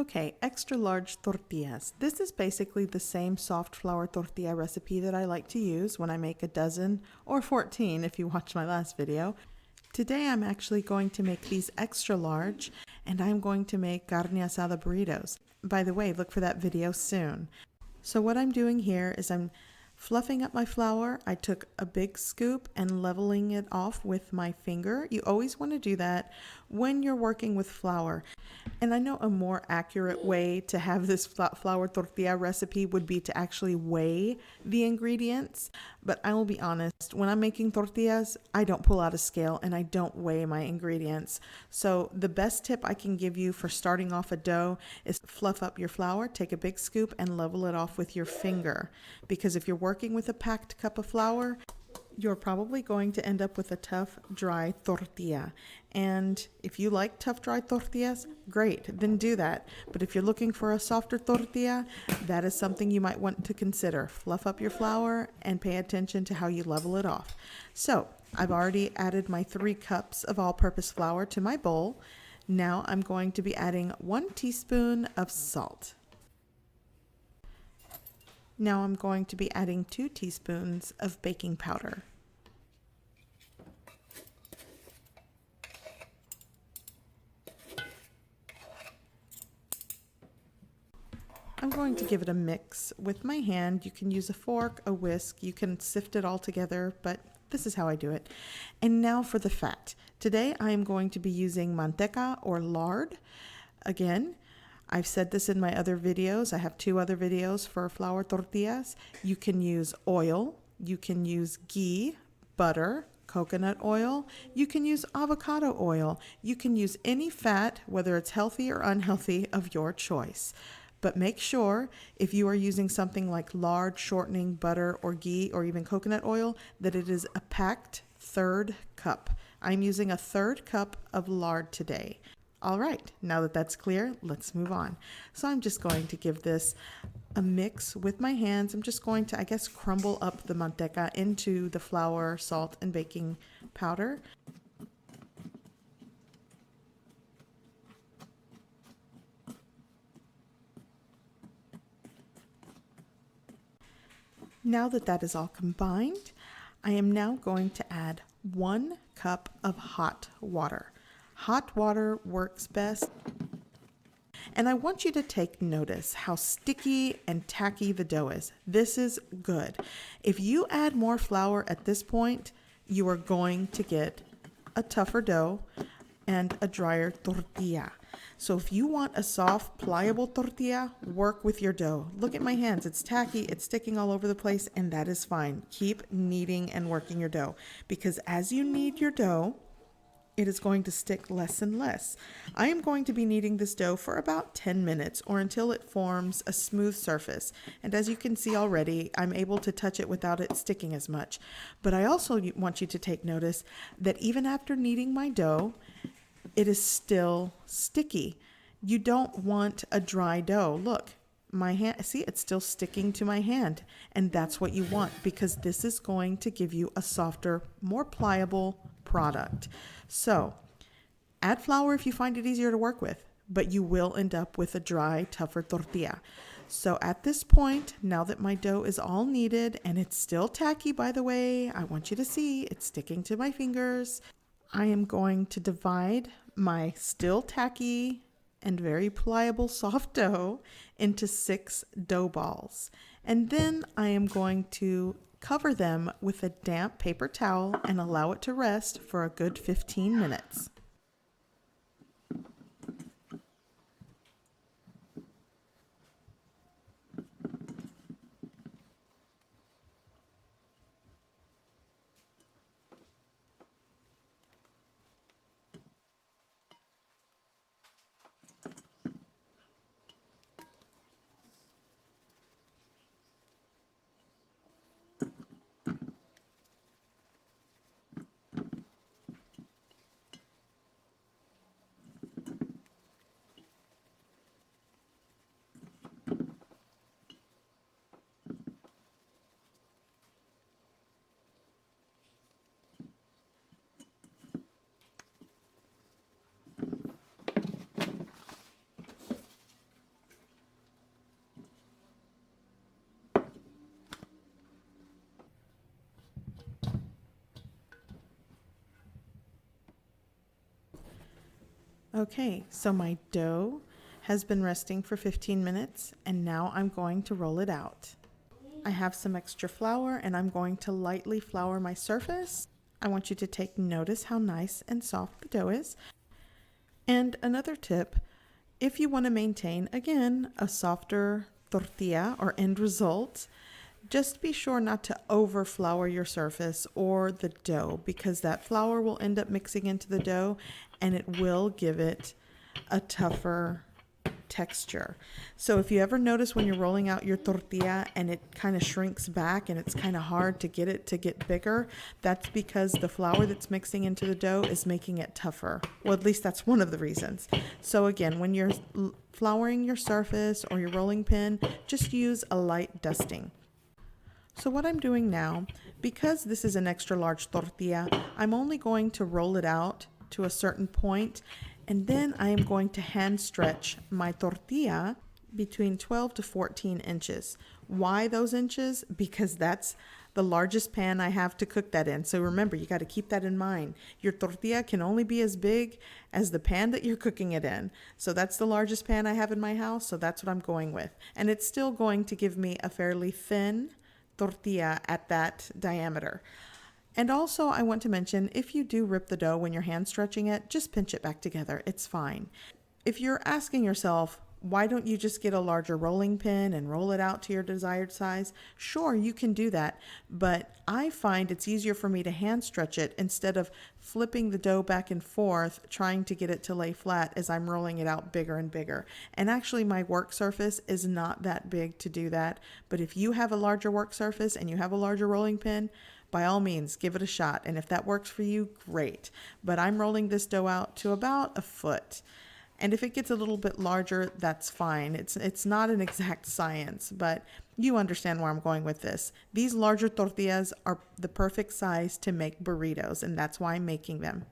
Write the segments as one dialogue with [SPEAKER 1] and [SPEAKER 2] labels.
[SPEAKER 1] Okay, extra large tortillas. This is basically the same soft flour tortilla recipe that I like to use when I make a dozen or 14 if you watched my last video. Today I'm actually going to make these extra large and I'm going to make carne asada burritos. By the way, look for that video soon. So what I'm doing here is I'm fluffing up my flour. I took a big scoop and leveling it off with my finger. You always want to do that when you're working with flour. And I know a more accurate way to have this flour tortilla recipe would be to actually weigh the ingredients. But I will be honest, when I'm making tortillas, I don't pull out a scale and I don't weigh my ingredients. So the best tip I can give you for starting off a dough is fluff up your flour, take a big scoop and level it off with your finger. Because if you're working with a packed cup of flour, you're probably going to end up with a tough, dry tortilla. And if you like tough, dry tortillas, great, then do that. But if you're looking for a softer tortilla, that is something you might want to consider. Fluff up your flour and pay attention to how you level it off. So I've already added my 3 cups of all-purpose flour to my bowl. Now I'm going to be adding 1 teaspoon of salt. Now I'm going to be adding 2 teaspoons of baking powder. I'm going to give it a mix with my hand. You can use a fork, a whisk, you can sift it all together, but this is how I do it. And now for the fat. Today I am going to be using manteca or lard. Again, I've said this in my other videos. I have 2 other videos for flour tortillas. You can use oil, you can use ghee, butter, coconut oil, you can use avocado oil, you can use any fat, whether it's healthy or unhealthy, of your choice. But make sure if you are using something like lard, shortening, butter, or ghee, or even coconut oil, that it is a packed 1/3 cup. I'm using a 1/3 cup of lard today. All right, now that that's clear, let's move on. So I'm just going to give this a mix with my hands. I'm just going to, I guess, crumble up the manteca into the flour, salt, and baking powder. Now that that is all combined, I am now going to add 1 cup of hot water. Hot water works best. And I want you to take notice how sticky and tacky the dough is. This is good. If you add more flour at this point, you are going to get a tougher dough and a drier tortilla. So if you want a soft, pliable tortilla, work with your dough. Look at my hands. It's tacky, it's sticking all over the place, and that is fine. Keep kneading and working your dough, because as you knead your dough, it is going to stick less and less. I am going to be kneading this dough for about 10 minutes or until it forms a smooth surface. And as you can see already, I'm able to touch it without it sticking as much. But I also want you to take notice that even after kneading my dough, it is still sticky. You don't want a dry dough. Look, my hand, see, it's still sticking to my hand. And that's what you want, because this is going to give you a softer, more pliable product. So add flour if you find it easier to work with, but you will end up with a dry, tougher tortilla. So at this point, now that my dough is all kneaded, and it's still tacky, by the way, I want you to see it's sticking to my fingers. I am going to divide my still tacky and very pliable soft dough into 6 dough balls. And then I am going to cover them with a damp paper towel and allow it to rest for a good 15 minutes. Okay, so my dough has been resting for 15 minutes and now I'm going to roll it out. I have some extra flour and I'm going to lightly flour my surface. I want you to take notice how nice and soft the dough is. And another tip, if you want to maintain, again, a softer tortilla or end result, just be sure not to over flour your surface or the dough, because that flour will end up mixing into the dough and it will give it a tougher texture. So if you ever notice when you're rolling out your tortilla and it kind of shrinks back and it's kind of hard to get it to get bigger, that's because the flour that's mixing into the dough is making it tougher. Well, at least that's one of the reasons. So again, when you're flouring your surface or your rolling pin, just use a light dusting. So what I'm doing now, because this is an extra large tortilla, I'm only going to roll it out to a certain point, and then I am going to hand stretch my tortilla between 12 to 14 inches. Why those inches? Because that's the largest pan I have to cook that in. So remember, you got to keep that in mind. Your tortilla can only be as big as the pan that you're cooking it in. So that's the largest pan I have in my house, so that's what I'm going with. And it's still going to give me a fairly thin tortilla at that diameter. And also I want to mention, if you do rip the dough when you're hand stretching it, just pinch it back together. It's fine. If you're asking yourself, why don't you just get a larger rolling pin and roll it out to your desired size? Sure, you can do that, but I find it's easier for me to hand stretch it instead of flipping the dough back and forth, trying to get it to lay flat as I'm rolling it out bigger and bigger. And actually my work surface is not that big to do that, but if you have a larger work surface and you have a larger rolling pin, by all means, give it a shot. And if that works for you, great. But I'm rolling this dough out to about a foot. And if it gets a little bit larger, that's fine. It's not an exact science, but you understand where I'm going with this. These larger tortillas are the perfect size to make burritos, and that's why I'm making them.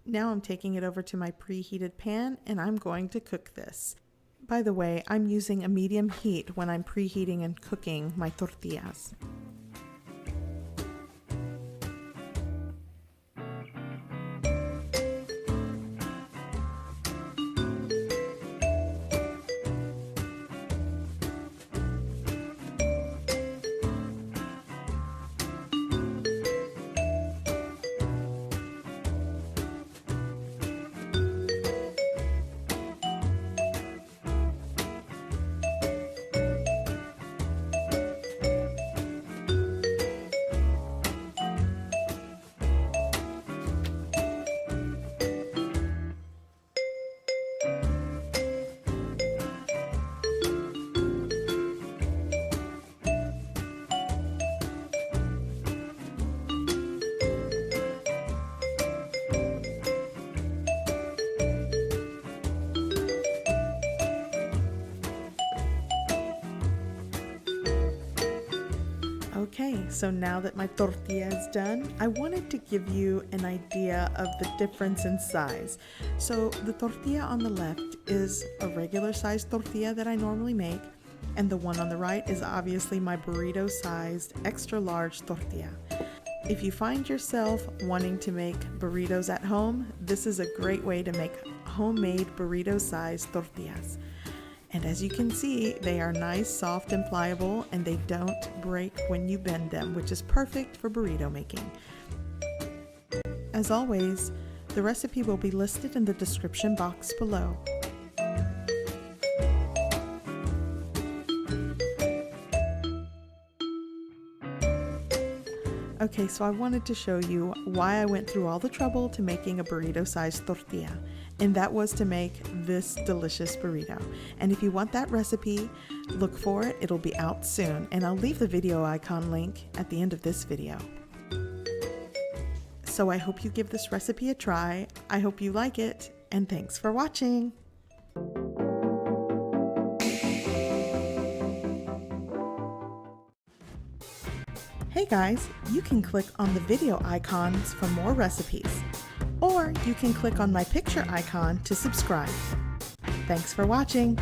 [SPEAKER 1] Now I'm taking it over to my preheated pan and I'm going to cook this. By the way, I'm using a medium heat when I'm preheating and cooking my tortillas. Okay, so now that my tortilla is done, I wanted to give you an idea of the difference in size. So the tortilla on the left is a regular sized tortilla that I normally make, and the one on the right is obviously my burrito sized extra large tortilla. If you find yourself wanting to make burritos at home, this is a great way to make homemade burrito sized tortillas. And as you can see, they are nice, soft, and pliable, and they don't break when you bend them, which is perfect for burrito making. As always, the recipe will be listed in the description box below. Okay, so I wanted to show you why I went through all the trouble to making a burrito-sized tortilla. and that was to make this delicious burrito. And if you want that recipe, look for it. It'll be out soon, and I'll leave the video icon link at the end of this video. So I hope you give this recipe a try. I hope you like it, and thanks for watching. Hey guys, you can click on the video icons for more recipes, or you can click on my picture icon to subscribe. Thanks for watching.